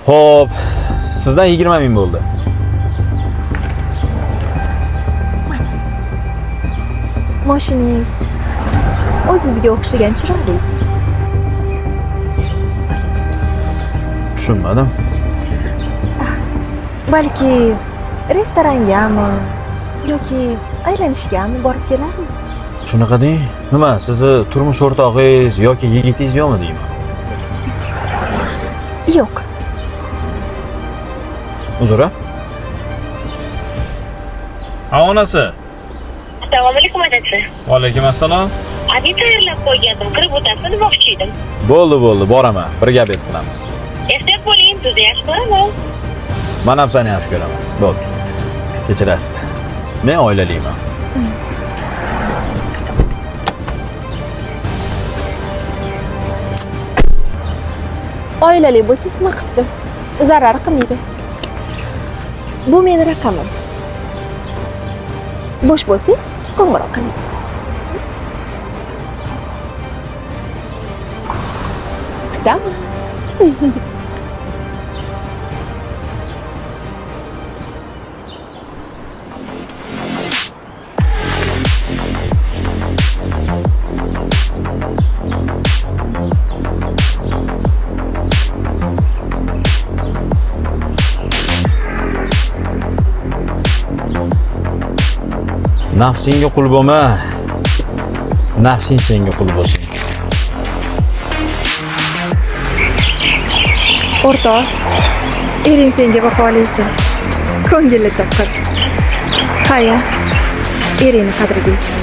Xo'p, sizdan 20 ming bo'ldi. Mashinangiz o'zizga o'xshagan chiroyli. Tushunmadim. Balki restorangami yoki aylanishgami borib kelarmiz. Shunaqa deng. Nima, sizni turmush o'rtog'ingiz yoki yigitingiz yo'qmi deyman? Yo'q. Uzr. Onasi. Assalomu alaykum adasi. Va alaykum assalom. Abi tayyorlab qo'ygandim, kirib o'tasizmi demoqchi edim. Bo'ldi, boraman. Birga bet qilamiz. Ehtiyot bo'ling, sizni yaxshi ko'raman. Men ham seni yaxshi ko'raman. Bo'ldi. Kechirasiz. Men oilaliman. Oilali bo'lsangiz nima qilibdi? Zarar qilmaydi. Bu meni raqamim. Bo'sh bo'lsangiz qo'ng'iroq qiling. Kutaman. Nafsingga qul bo'lma. Nafsing senga qul bo'lsin. O'rtoq, ering senga vafoli ekan. Ko'ngilli topqir. Qaya, eringni qadriga yet.